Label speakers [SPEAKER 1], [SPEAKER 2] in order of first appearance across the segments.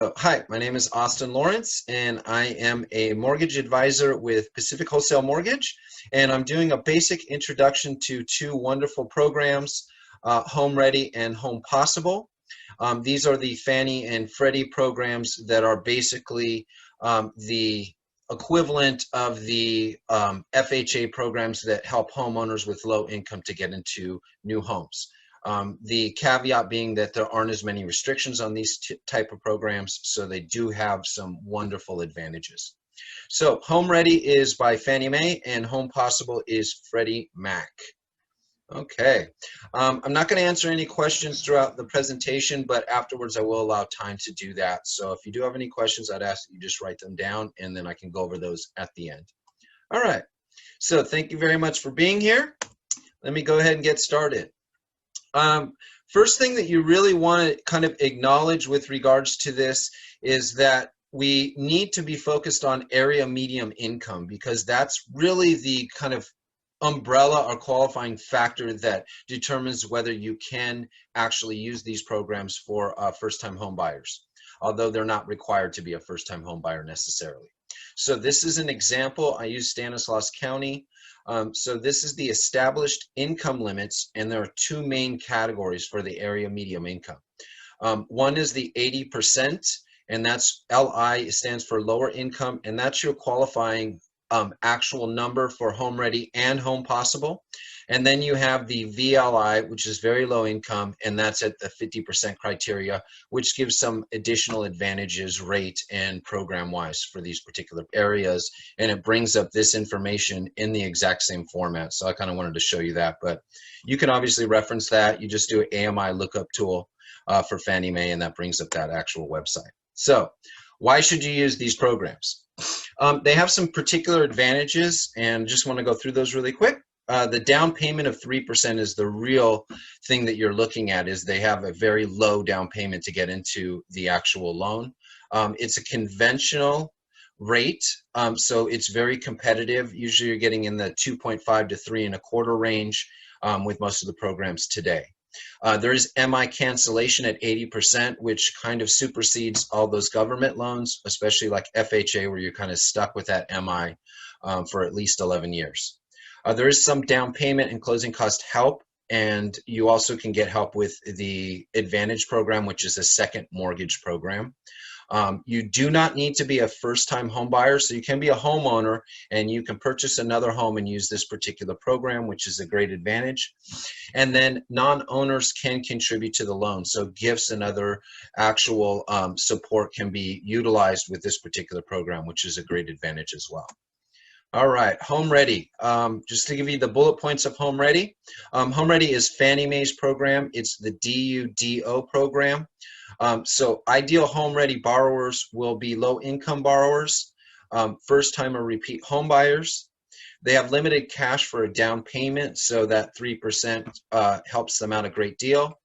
[SPEAKER 1] Hi, my name is Austin Lawrence, and I am a mortgage advisor with Pacific Wholesale Mortgage, and I'm doing a basic introduction to two wonderful programs, Home Ready and Home Possible. These are the Fannie and Freddie programs that are basically the equivalent of the FHA programs that help homeowners with low income to get into new homes. The caveat being that there aren't as many restrictions on these type of programs, so they do have some wonderful advantages. So Home Ready is by Fannie Mae and Home Possible is Freddie Mac. Okay, I'm not going to answer any questions throughout the presentation, but afterwards I will allow time to do that. So if you do have any questions, I'd ask that you just write them down and then I can go over those at the end. All right, so thank you very much for being here. Let me go ahead and get started. First thing that you really want to kind of acknowledge with regards to this is that we need to be focused on area medium income, because that's really the kind of umbrella or qualifying factor that determines whether you can actually use these programs for first-time home buyers, although they're not required to be a first-time home buyer necessarily. So this is an example. I use Stanislaus County. So this is the established income limits, and there are two main categories for the area medium income. One is the 80%, and that's LI, stands for lower income, and that's your qualifying actual number for Home Ready and Home Possible. And then you have the VLI, which is very low income, and that's at the 50% criteria, which gives some additional advantages rate and program wise for these particular areas. And it brings up this information in the exact same format. So I kind of wanted to show you that, but you can obviously reference that. You just do an AMI lookup tool for Fannie Mae, and that brings up that actual website. So why should you use these programs? They have some particular advantages, and just want to go through those really quick. The down payment of 3% is the real thing that you're looking at, is they have a very low down payment to get into the actual loan. It's a conventional rate, so it's very competitive. Usually you're getting in the 2.5 to 3.25 range with most of the programs today. There is MI cancellation at 80%, which kind of supersedes all those government loans, especially like FHA, where you're kind of stuck with that MI for at least 11 years. There is some down payment and closing cost help, and you also can get help with the Advantage program, which is a second mortgage program. You do not need to be a first-time home buyer, so you can be a homeowner and you can purchase another home and use this particular program, which is a great advantage. And then non-owners can contribute to the loan, so gifts and other actual support can be utilized with this particular program, which is a great advantage as well. All right, Home Ready. Just to give you the bullet points of Home Ready. Home Ready is Fannie Mae's program. It's the DUDO program. So ideal Home Ready borrowers will be low-income borrowers, first-time or repeat home buyers. They have limited cash for a down payment, so that 3% helps them out a great deal.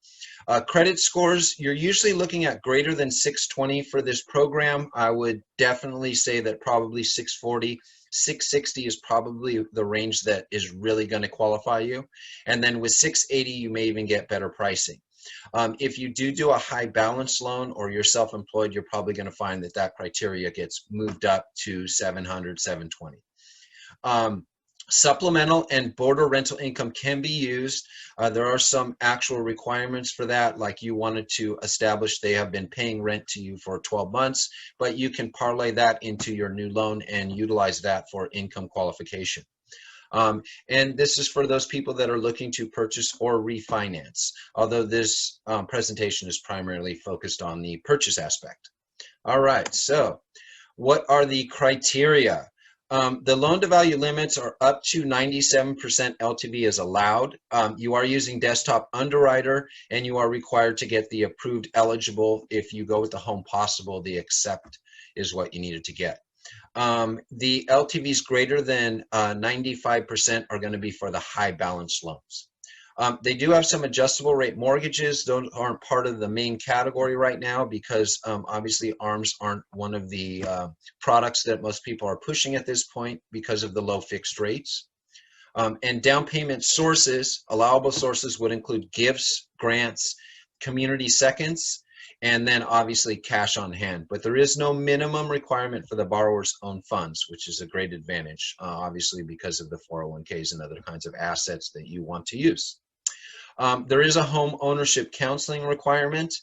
[SPEAKER 1] Credit scores, you're usually looking at greater than 620 for this program. I would definitely say that probably 640, 660 is probably the range that is really going to qualify you. And then with 680, you may even get better pricing. If you do a high balance loan or you're self-employed, you're probably going to find that that criteria gets moved up to 700, 720. Supplemental and border rental income can be used. There are some actual requirements for that, like you wanted to establish they have been paying rent to you for 12 months, but you can parlay that into your new loan and utilize that for income qualification. And this is for those people that are looking to purchase or refinance, although this presentation is primarily focused on the purchase aspect. All right, so what are the criteria? The loan-to-value limits are up to 97% LTV is allowed. You are using Desktop Underwriter, and you are required to get the approved eligible. If you go with the Home Possible, the accept is what you needed to get. The LTVs greater than 95% are going to be for the high balance loans. They do have some adjustable rate mortgages. Those aren't part of the main category right now because obviously ARMs aren't one of the products that most people are pushing at this point because of the low fixed rates. And down payment sources, allowable sources would include gifts, grants, community seconds, and then obviously cash on hand. But there is no minimum requirement for the borrower's own funds, which is a great advantage, obviously because of the 401ks and other kinds of assets that you want to use. There is a home ownership counseling requirement.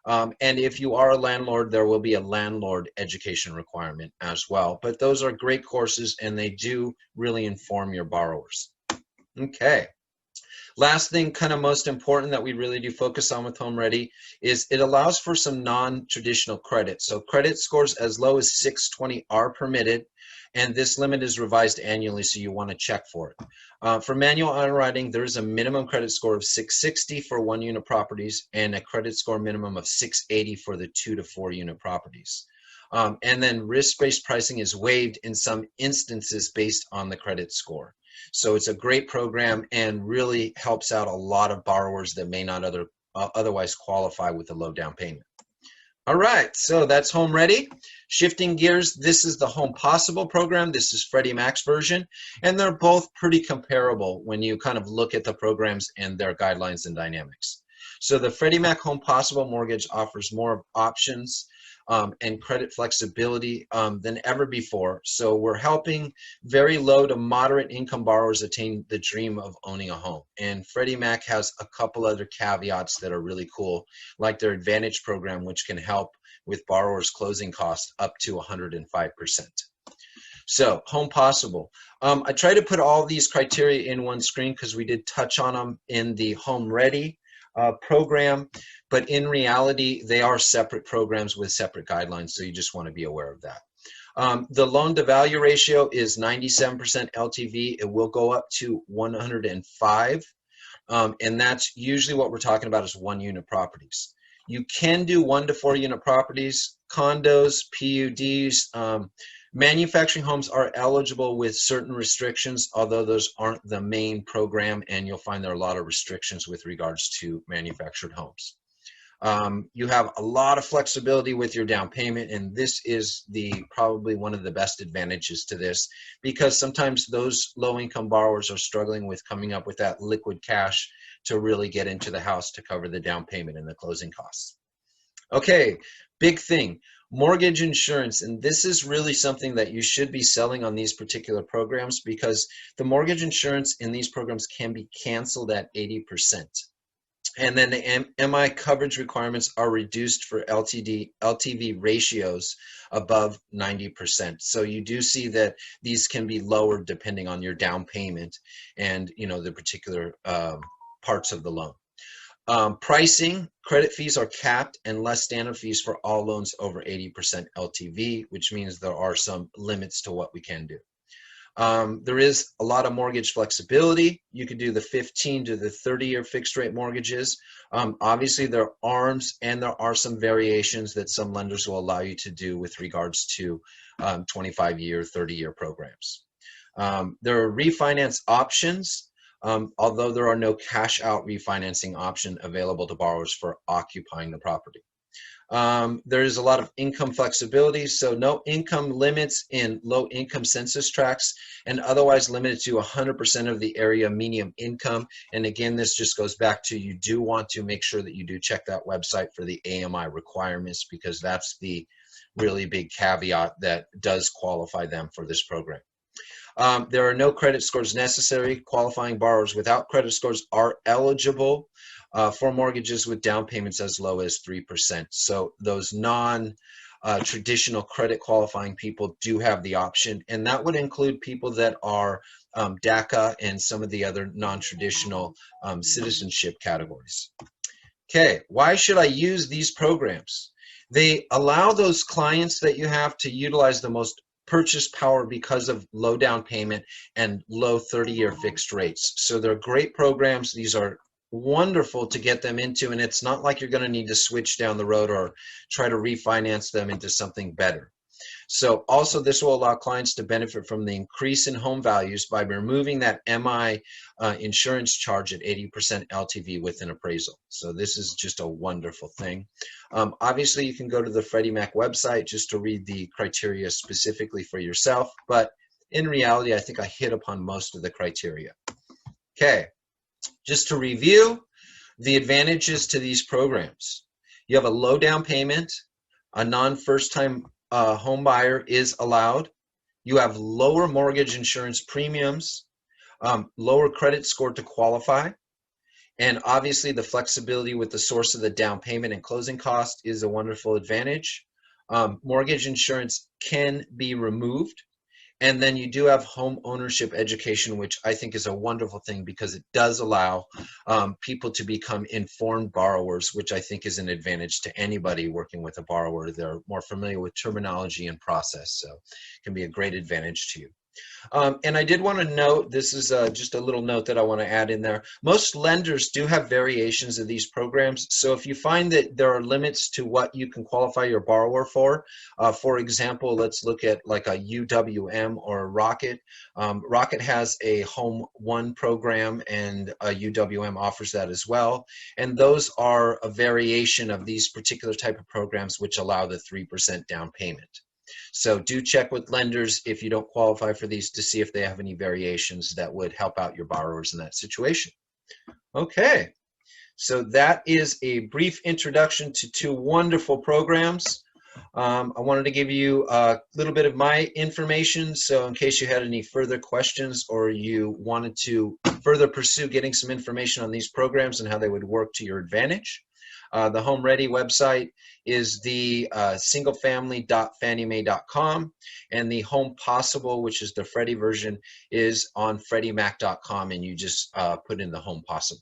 [SPEAKER 1] And if you are a landlord, there will be a landlord education requirement as well. But those are great courses, and they do really inform your borrowers. Okay. Last thing, kind of most important that we really do focus on with Home Ready is it allows for some non-traditional credit. So credit scores as low as 620 are permitted, and this limit is revised annually, so you want to check for it. For manual underwriting, there is a minimum credit score of 660 for 1-unit properties and a credit score minimum of 680 for the 2 to 4 unit properties. And then risk-based pricing is waived in some instances based on the credit score. So it's a great program and really helps out a lot of borrowers that may not otherwise qualify with a low down payment. All right, so that's Home Ready. Shifting gears, this is the Home Possible program. This is Freddie Mac's version, and they're both pretty comparable when you kind of look at the programs and their guidelines and dynamics. So the Freddie Mac Home Possible mortgage offers more options and credit flexibility than ever before. So we're helping very low to moderate income borrowers attain the dream of owning a home. And Freddie Mac has a couple other caveats that are really cool, like their Advantage program, which can help with borrowers' closing costs up to 105%. So Home Possible. I try to put all these criteria in one screen because we did touch on them in the Home Ready program, but in reality, they are separate programs with separate guidelines, so you just want to be aware of that. The loan to value ratio is 97% LTV. It will go up to 105, and that's usually what we're talking about is 1-unit properties. You can do 1 to 4 unit properties, condos, PUDs. Manufacturing homes are eligible with certain restrictions, although those aren't the main program, and you'll find there are a lot of restrictions with regards to manufactured homes. You have a lot of flexibility with your down payment, and this is probably one of the best advantages to this, because sometimes those low-income borrowers are struggling with coming up with that liquid cash to really get into the house to cover the down payment and the closing costs. Okay, big thing. Mortgage insurance, and this is really something that you should be selling on these particular programs, because the mortgage insurance in these programs can be canceled at 80%. And then the MI coverage requirements are reduced for LTV ratios above 90%. So you do see that these can be lowered depending on your down payment and the particular parts of the loan. Pricing, credit fees are capped and less standard fees for all loans over 80% LTV, which means there are some limits to what we can do. There is a lot of mortgage flexibility. You could do the 15 to the 30-year fixed rate mortgages. Obviously, there are ARMs and there are some variations that some lenders will allow you to do with regards to 25-year, 30-year programs. There are refinance options. Although there are no cash out refinancing option available to borrowers for occupying the property. There is a lot of income flexibility, so no income limits in low income census tracts and otherwise limited to 100% of the area median income. And again, this just goes back to you do want to make sure that you do check that website for the AMI requirements, because that's the really big caveat that does qualify them for this program. There are no credit scores necessary. Qualifying borrowers without credit scores are eligible for mortgages with down payments as low as 3%. So those non-traditional credit qualifying people do have the option, and that would include people that are DACA and some of the other non-traditional citizenship categories. Okay, why should I use these programs? They allow those clients that you have to utilize the most purchase power because of low down payment and low 30-year fixed rates. So they're great programs. These are wonderful to get them into, and it's not like you're going to need to switch down the road or try to refinance them into something better. So also this will allow clients to benefit from the increase in home values by removing that MI insurance charge at 80% LTV with an appraisal. So this is just a wonderful thing. Obviously, you can go to the Freddie Mac website just to read the criteria specifically for yourself, but in reality, I think I hit upon most of the criteria. Okay, just to review the advantages to these programs. You have a low down payment. A non-first-time home buyer is allowed. You have lower mortgage insurance premiums, lower credit score to qualify, and obviously the flexibility with the source of the down payment and closing cost is a wonderful advantage. Mortgage insurance can be removed. And then you do have home ownership education, which I think is a wonderful thing because it does allow people to become informed borrowers, which I think is an advantage to anybody working with a borrower. They're more familiar with terminology and process, so it can be a great advantage to you. And I did want to note, this is just a little note that I want to add in there. Most lenders do have variations of these programs. So if you find that there are limits to what you can qualify your borrower for example, let's look at like a UWM or a Rocket. Rocket has a Home One program and a UWM offers that as well. And those are a variation of these particular type of programs which allow the 3% down payment. So do check with lenders if you don't qualify for these to see if they have any variations that would help out your borrowers in that situation. Okay, so that is a brief introduction to two wonderful programs. I wanted to give you a little bit of my information, so in case you had any further questions or you wanted to further pursue getting some information on these programs and how they would work to your advantage. The Home Ready website is the singlefamily.fanniemae.com, and the Home Possible, which is the Freddie version, is on freddiemac.com, and you just put in the Home Possible.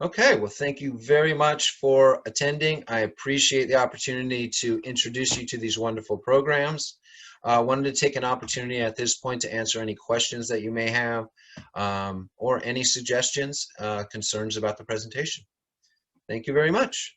[SPEAKER 1] Okay, well, thank you very much for attending. I appreciate the opportunity to introduce you to these wonderful programs. I wanted to take an opportunity at this point to answer any questions that you may have or any suggestions, concerns about the presentation. Thank you very much.